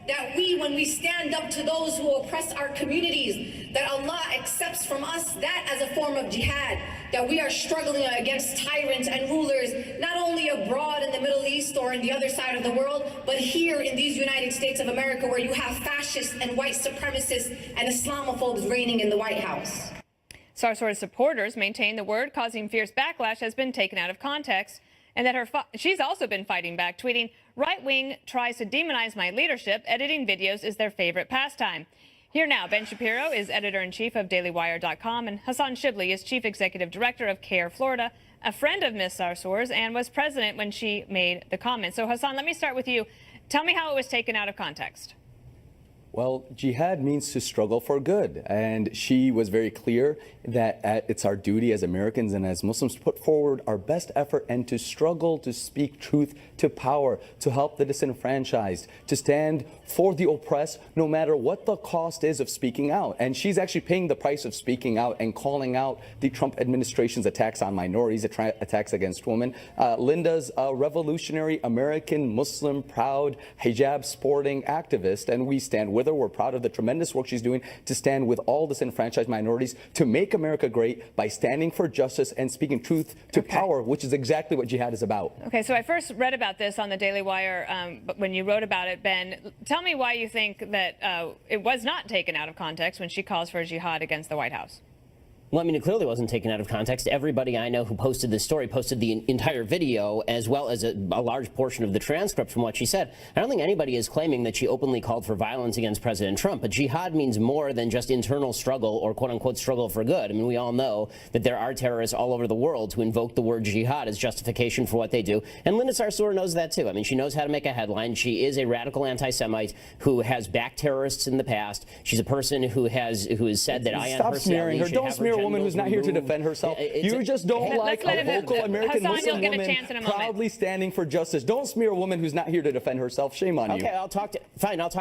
that we, when we stand up to those who oppress our communities, that Allah accepts from us that as a form of jihad, that we are struggling against tyrants and rulers, not only abroad in the Middle East or in the other side of the world, but here in these United States of America, where you have fascists and white supremacists and Islamophobes reigning in the White House. Sarsour's supporters maintain the word causing fierce backlash has been taken out of context, and that she's also been fighting back, tweeting, "Right wing tries to demonize my leadership. Editing videos is their favorite pastime." Here now, Ben Shapiro is editor-in-chief of DailyWire.com, and Hassan Shibli is chief executive director of CARE Florida, a friend of Ms. Sarsour's, and was president when she made the comment. So, Hassan, let me start with you. Tell me how it was taken out of context. Well, jihad means to struggle for good, and she was very clear that it's our duty as Americans and as Muslims to put forward our best effort and to struggle to speak truth to power, to help the disenfranchised, to stand for the oppressed, no matter what the cost is of speaking out. And she's actually paying the price of speaking out and calling out the Trump administration's attacks on minorities, attacks against women. Linda's a revolutionary American Muslim, proud, hijab sporting activist, and we stand with her. We're proud of the tremendous work she's doing to stand with all disenfranchised minorities to make America great by standing for justice and speaking truth to power, which is exactly what jihad is about. Okay, so I first read about this on the Daily Wire, but when you wrote about it, Ben, tell me why you think that it was not taken out of context when she calls for jihad against the White House. Well, I mean, it clearly wasn't taken out of context. Everybody I know who posted this story posted the entire video, as well as a large portion of the transcript from what she said. I don't think anybody is claiming that she openly called for violence against President Trump, but jihad means more than just internal struggle or quote-unquote struggle for good. I mean, we all know that there are terrorists all over the world who invoke the word jihad as justification for what they do, and Linda Sarsour knows that too. I mean, she knows how to make a headline. She is a radical anti-Semite who has backed terrorists in the past. She's a person who has said that Ayan Stop smearing her. Don't smear a woman who's not here to defend herself. You just don't like a vocal American Muslim woman proudly standing for justice. Don't smear a woman who's not here to defend herself. Shame on you. Okay, I'll talk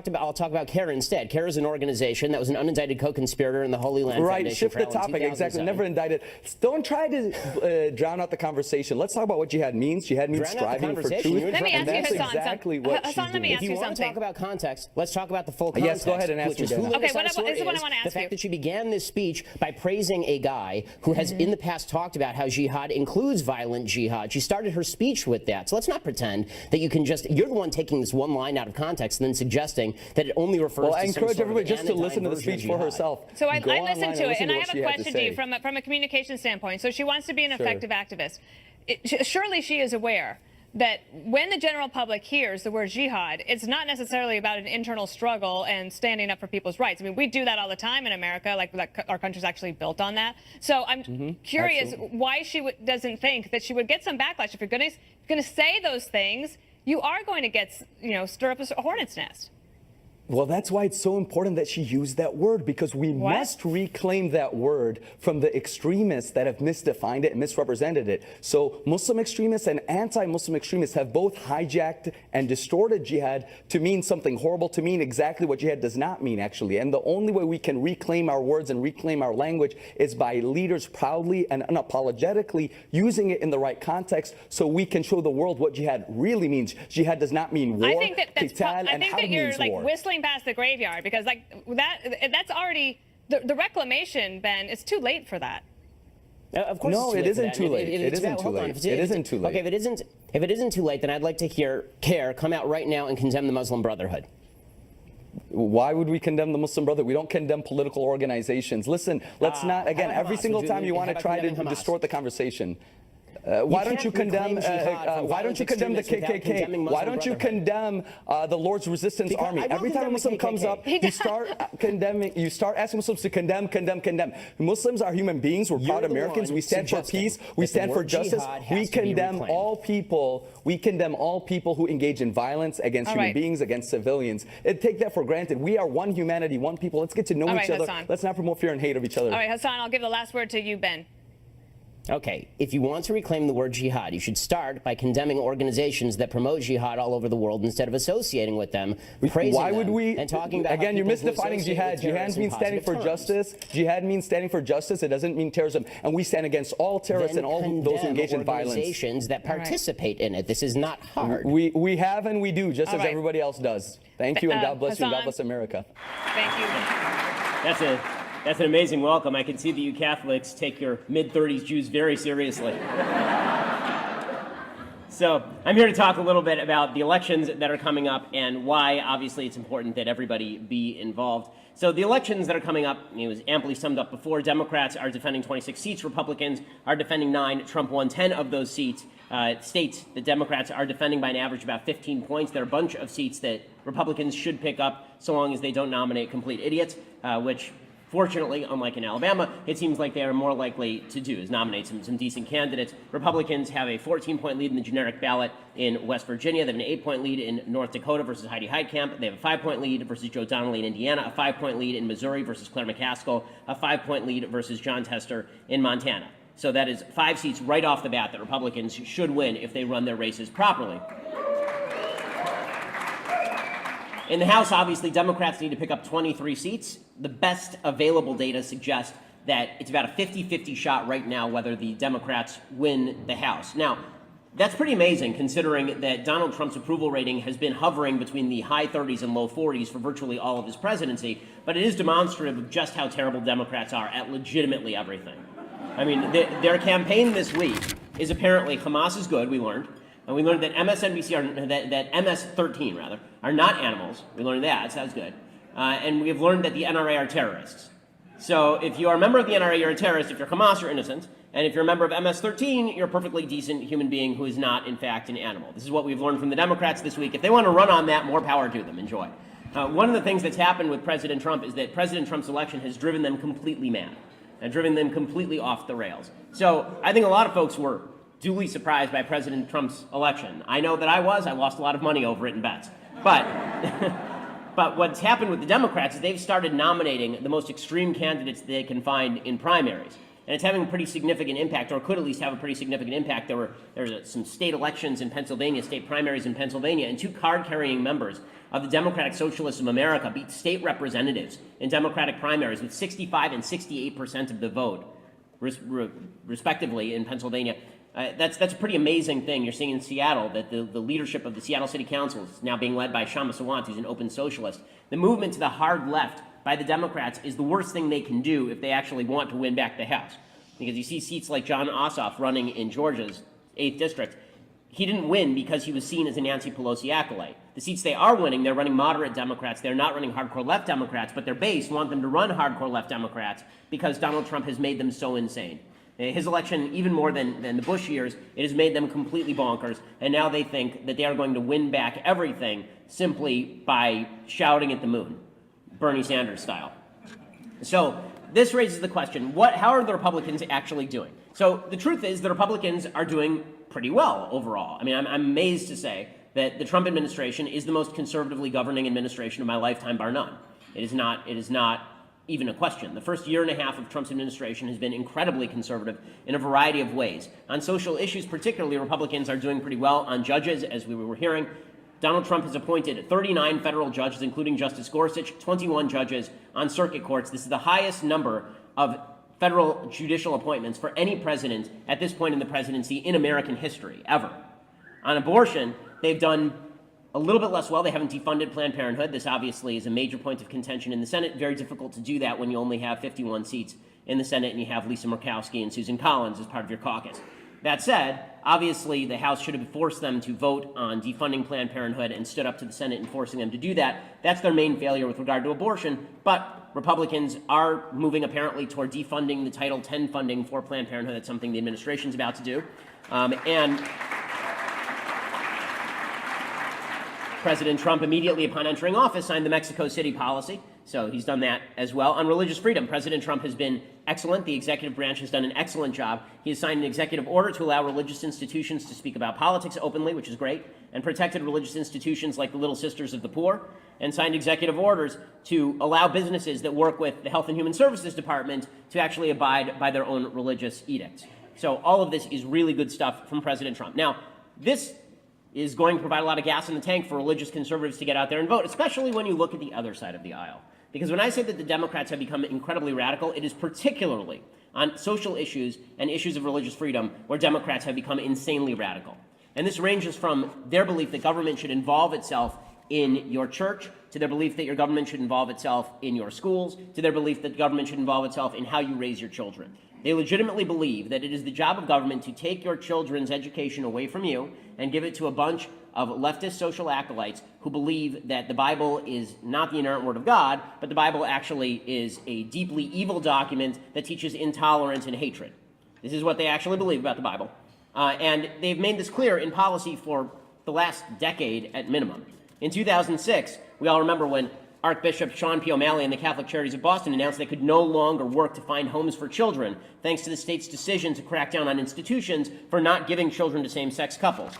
about CARE instead. CARE is an organization that was an unindicted co-conspirator in the Holy Land Foundation. Right, shift the topic. Exactly. Never indicted. Don't try to drown out the conversation. Let's talk about what jihad means. Jihad means striving for truth. Let me ask you, Hassan. Exactly what Hassan, let me ask you something. If you want to talk about context, let's talk about the full context. Yes, go ahead and ask me. Okay, this is what I want to ask you. The fact that she began this speech by praising a guy who has in the past talked about how jihad includes violent jihad. She started her speech with that. So let's not pretend that you can just, you're the one taking this one line out of context and then suggesting that it only refers to I encourage everybody just to listen to the speech for herself. So I listened to it, and I have a question to you from a communication standpoint. So she wants to be an effective activist. Surely she is aware that when the general public hears the word jihad, it's not necessarily about an internal struggle and standing up for people's rights. I mean, we do that all the time in America, like our country's actually built on that. So I'm curious why she doesn't think that she would get some backlash. If you're going to say those things, you are going to get, stir up a hornet's nest. Well, that's why it's so important that she used that word, because we must reclaim that word from the extremists that have misdefined it and misrepresented it. So Muslim extremists and anti-Muslim extremists have both hijacked and distorted jihad to mean something horrible, to mean exactly what jihad does not mean, actually. And the only way we can reclaim our words and reclaim our language is by leaders proudly and unapologetically using it in the right context so we can show the world what jihad really means. Jihad does not mean war, I think that you're like war. Whistling past the graveyard, because that's already the reclamation, Ben. It's too late for that. Of course, no, it isn't too late. It isn't too late. It isn't too late. Okay, if it isn't too late, then I'd like to hear CARE come out right now and condemn the Muslim Brotherhood. Why would we condemn the Muslim Brotherhood? We don't condemn political organizations. Listen, let's not, again, every single time you want to try to distort the conversation. Why don't you condemn the KKK? Why don't you condemn the Lord's Resistance Army? Every time a Muslim comes up, you start condemning. You start asking Muslims to condemn. Muslims are human beings. We're proud Americans. We stand for peace. We stand for justice. We condemn all people. We condemn all people who engage in violence against human beings, against civilians. Take that for granted. We are one humanity, one people. Let's get to know each other. Let's not promote fear and hate of each other. All right, Hassan, I'll give the last word to you, Ben. Okay, if you want to reclaim the word jihad, you should start by condemning organizations that promote jihad all over the world instead of associating with them, praising Why would them, we? and talking about again, you're misdefining jihad. Jihad means standing for justice. Jihad means standing for justice. It doesn't mean terrorism. And we stand against all terrorists and all those who engage in violence. Organizations that participate in it. This is not hard. We have and we do, just as everybody else does. Thank you, and God bless you, and God bless America. Thank you. That's an amazing welcome. I can see that you Catholics take your mid-30s Jews very seriously. So I'm here to talk a little bit about the elections that are coming up and why, obviously, it's important that everybody be involved. So the elections that are coming up, it was amply summed up before. Democrats are defending 26 seats. Republicans are defending 9. Trump won 10 of those seats. States the Democrats are defending by an average of about 15 points. There are a bunch of seats that Republicans should pick up so long as they don't nominate complete idiots, which fortunately, unlike in Alabama, it seems like they are more likely to do, is nominate some decent candidates. Republicans have a 14-point lead in the generic ballot in West Virginia. They have an 8-point lead in North Dakota versus Heidi Heitkamp. They have a 5-point lead versus Joe Donnelly in Indiana, a 5-point lead in Missouri versus Claire McCaskill, a 5-point lead versus John Tester in Montana. So that is 5 seats right off the bat that Republicans should win if they run their races properly. In the House, obviously, Democrats need to pick up 23 seats. The best available data suggests that it's about a 50-50 shot right now whether the Democrats win the House. Now, that's pretty amazing considering that Donald Trump's approval rating has been hovering between the high 30s and low 40s for virtually all of his presidency, but it is demonstrative of just how terrible Democrats are at legitimately everything. I mean, their campaign this week is apparently Hamas is good, we learned. And we learned that that MS-13 rather, are not animals. We learned that, so that was good. And we have learned that the NRA are terrorists. So if you are a member of the NRA, you're a terrorist. If you're Hamas, you're innocent. And if you're a member of MS-13, you're a perfectly decent human being who is not, in fact, an animal. This is what we've learned from the Democrats this week. If they want to run on that, more power to them. Enjoy. One of the things that's happened with President Trump is that President Trump's election has driven them completely mad and driven them completely off the rails. So I think a lot of folks were duly surprised by President Trump's election. I know that I lost a lot of money over it in bets. But, but what's happened with the Democrats is they've started nominating the most extreme candidates they can find in primaries. And it's having a pretty significant impact, or could at least have a pretty significant impact. There were some state elections in Pennsylvania, state primaries in Pennsylvania, and 2 card-carrying members of the Democratic Socialists of America beat state representatives in Democratic primaries with 65% and 68% of the vote, respectively, in Pennsylvania. That's a pretty amazing thing. You're seeing in Seattle that the leadership of the Seattle City Council is now being led by Shama Sawant, who's an open socialist. The movement to the hard left by the Democrats is the worst thing they can do if they actually want to win back the House. Because you see seats like John Ossoff running in Georgia's 8th district. He didn't win because he was seen as a Nancy Pelosi acolyte. The seats they are winning, they're running moderate Democrats. They're not running hardcore left Democrats, but their base want them to run hardcore left Democrats because Donald Trump has made them so insane. His election, even more than the Bush years, it has made them completely bonkers, and now they think that they are going to win back everything simply by shouting at the moon, Bernie Sanders style. So this raises the question, how are the Republicans actually doing? So the truth is the Republicans are doing pretty well overall. I mean, I'm amazed to say that the Trump administration is the most conservatively governing administration of my lifetime, bar none. It is not even a question. The first year and a half of Trump's administration has been incredibly conservative in a variety of ways. On social issues particularly, Republicans are doing pretty well. On judges, as we were hearing, Donald Trump has appointed 39 federal judges, including Justice Gorsuch, 21 judges on circuit courts. This is the highest number of federal judicial appointments for any president at this point in the presidency in American history, ever. On abortion, they've done a little bit less well. They haven't defunded Planned Parenthood. This obviously is a major point of contention in the Senate. Very difficult to do that when you only have 51 seats in the Senate and you have Lisa Murkowski and Susan Collins as part of your caucus. That said, obviously the House should have forced them to vote on defunding Planned Parenthood and stood up to the Senate and forcing them to do that. That's their main failure with regard to abortion, but Republicans are moving apparently toward defunding the Title X funding for Planned Parenthood. That's something the administration's about to do. And President Trump, immediately upon entering office, signed the Mexico City policy. So he's done that as well. On religious freedom, President Trump has been excellent. The executive branch has done an excellent job. He has signed an executive order to allow religious institutions to speak about politics openly, which is great, and protected religious institutions like the Little Sisters of the Poor, and signed executive orders to allow businesses that work with the Health and Human Services Department to actually abide by their own religious edicts. So all of this is really good stuff from President Trump. Now, this is going to provide a lot of gas in the tank for religious conservatives to get out there and vote, especially when you look at the other side of the aisle. Because when I say that the Democrats have become incredibly radical, it is particularly on social issues and issues of religious freedom where Democrats have become insanely radical. And this ranges from their belief that government should involve itself in your church, to their belief that your government should involve itself in your schools, to their belief that government should involve itself in how you raise your children. They legitimately believe that it is the job of government to take your children's education away from you and give it to a bunch of leftist social acolytes who believe that the Bible is not the inerrant word of God, but the Bible actually is a deeply evil document that teaches intolerance and hatred. This is what they actually believe about the Bible. And they've made this clear in policy for the last decade at minimum. In 2006, we all remember when Archbishop Sean P. O'Malley and the Catholic Charities of Boston announced they could no longer work to find homes for children, thanks to the state's decision to crack down on institutions for not giving children to same-sex couples.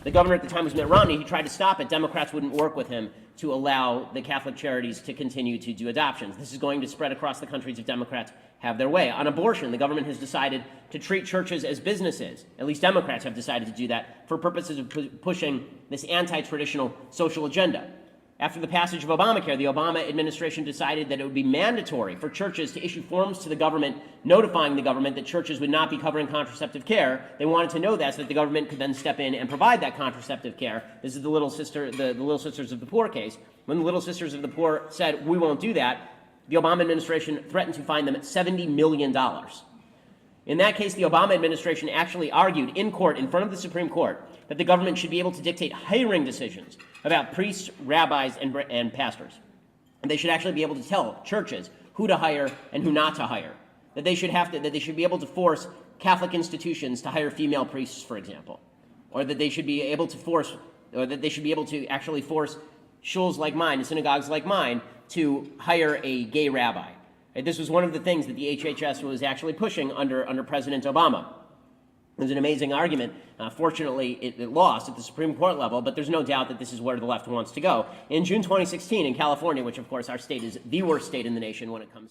The governor at the time was Mitt Romney. He tried to stop it. Democrats wouldn't work with him to allow the Catholic Charities to continue to do adoptions. This is going to spread across the country if Democrats have their way. On abortion, the government has decided to treat churches as businesses. At least Democrats have decided to do that for purposes of pushing this anti-traditional social agenda. After the passage of Obamacare, the Obama administration decided that it would be mandatory for churches to issue forms to the government notifying the government that churches would not be covering contraceptive care. They wanted to know that so that the government could then step in and provide that contraceptive care. This is the Little Sisters of the Poor case. When the Little Sisters of the Poor said, we won't do that, the Obama administration threatened to fine them $70 million. In that case, the Obama administration actually argued in court, in front of the Supreme Court, that the government should be able to dictate hiring decisions about priests, rabbis, and pastors. And they should actually be able to tell churches who to hire and who not to hire. That they should be able to force Catholic institutions to hire female priests, for example. Or that they should be able to actually force shuls like mine and synagogues like mine to hire a gay rabbi. And this was one of the things that the HHS was actually pushing under President Obama. It was an amazing argument. Fortunately, it lost at the Supreme Court level, but there's no doubt that this is where the left wants to go. In June 2016 in California, which of course our state is the worst state in the nation when it comes to